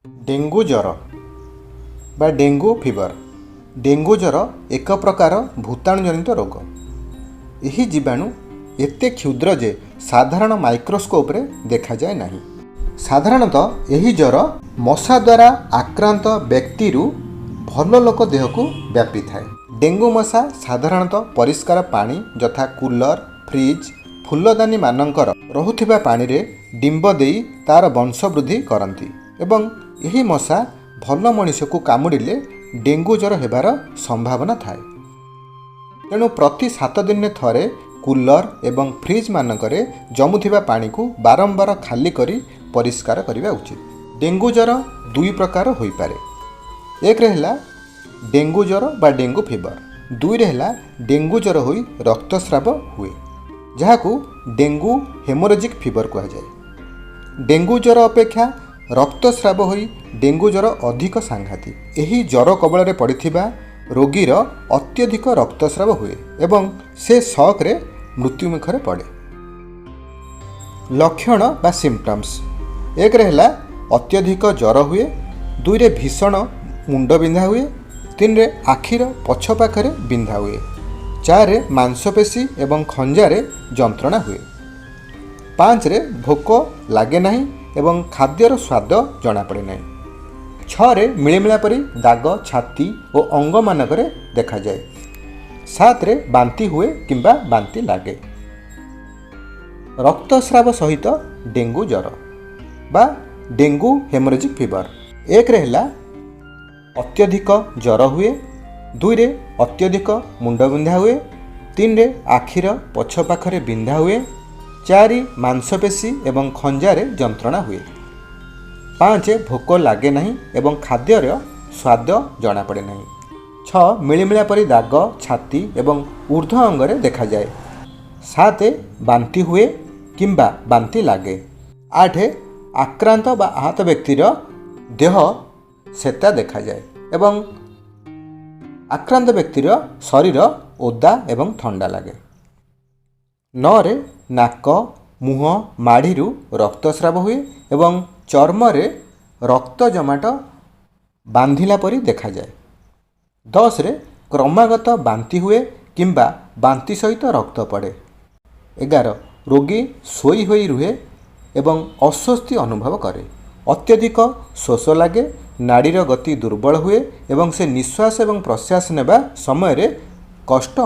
Dengue ज्वर बा dengue fever. Dengue ज्वर एक प्रकार भूताणु जनित रोग। यही जीवाणु एते क्षुद्र जे साधारण माइक्रोस्कोप रे देखा जाए नहीं। साधारणतः यही ज्वर मशा द्वारा आक्रांत व्यक्ति भल लोक देह को व्यापी थाए। डेंगू मशा साधारणतः परिष्कार पानी यथा कूलर फ्रिज फुलदानी मानकर रहुथिबा पानी रे डिंब देई तार वंश वृद्धि करती एवं यही मशा भल मनीष को कामुड़िले डेंगू ज्वर हेबार संभावना थाए। तेणु प्रति 7 दिन थरे कूलर एवं फ्रिज मानकरे जमुथिबा पानी को बारंबार खाली करी परिष्कार करने उचित। डेंगू ज्वर दुई प्रकार होई पारे। एक रहेला डेंगू ज्वर बा डेंगू फीवर, दुई रहेला डेंगू ज्वर होई रक्तस्राव हुए जहाकू डेंगू हेमोरेजिक फीवर कहा जाए। डेंगू ज्वर अपेक्षा रक्तस्राव होई डेंगू ज्वर अधिक सांघातिक। यही ज्वर कबल रे पड़िथिबा रोगीर अत्यधिक रक्तस्राव हुए एवं से शॉक रे मृत्यु मुखरे पड़े। लक्षण बा सिम्पटम्स, एक रहेला अत्यधिक ज्वर हुए, दुई रे भीषण मुंड बिंधा हुए, तीन रे आखिर पछ पाखरे बिंधा हुए, चार रे मांसपेशी एवं खंजारे जंत्रणा हुए, पांच रे भोक लागे नहीं एवं खाद्यर स्वाद जना पड़े नहीं, छरे मिलिमिला परी दाग छाती और अंग मानकरे देखा जाए, सात रे बांती हुए किंबा बांती लागे। रक्तस्राव सहित डेंगू ज्वर बा डेंगू हेमोरेजिक फीवर, एक रहेला अत्यधिक ज्वर हुए, दुई रे अत्यधिक मुंड बिंधा हुए, तीन रे आखिर पछ पाखरे बिंधा हुए, चारि मांसपेशी एवं खंजारे जंत्रणा हुए, पांच भोक लागे नहीं एवं खाद्यर स्वाद जना पड़े नहीं, छ मिलिमिला परी दाग छाती एवं ऊर्ध्व अंगरे देखा जाए, सात बांती हुए किंबा बांती लागे, आठ आक्रांत बा आहत व्यक्तिर देह सेता देखा जाए एवं आक्रांत व्यक्तिर शरीर ओदा एवं ठंडा लगे, नौ रे नाक मुह माढ़ी रक्तस्राव हुए एवं चर्म रे रक्त जमाट बांधिला परी देखा जाए, 10 रे क्रमागत बांती हुए किंबा बांती सहित रक्त पड़े, 11 रोगी सोई होई रुहे एवं अस्वस्ति अनुभव करे, अत्यधिक शोष लगे, नाड़ीर गति दुर्बल हुए एवं से निश्वास एवं प्रश्वास नेबा समय रे कष्ट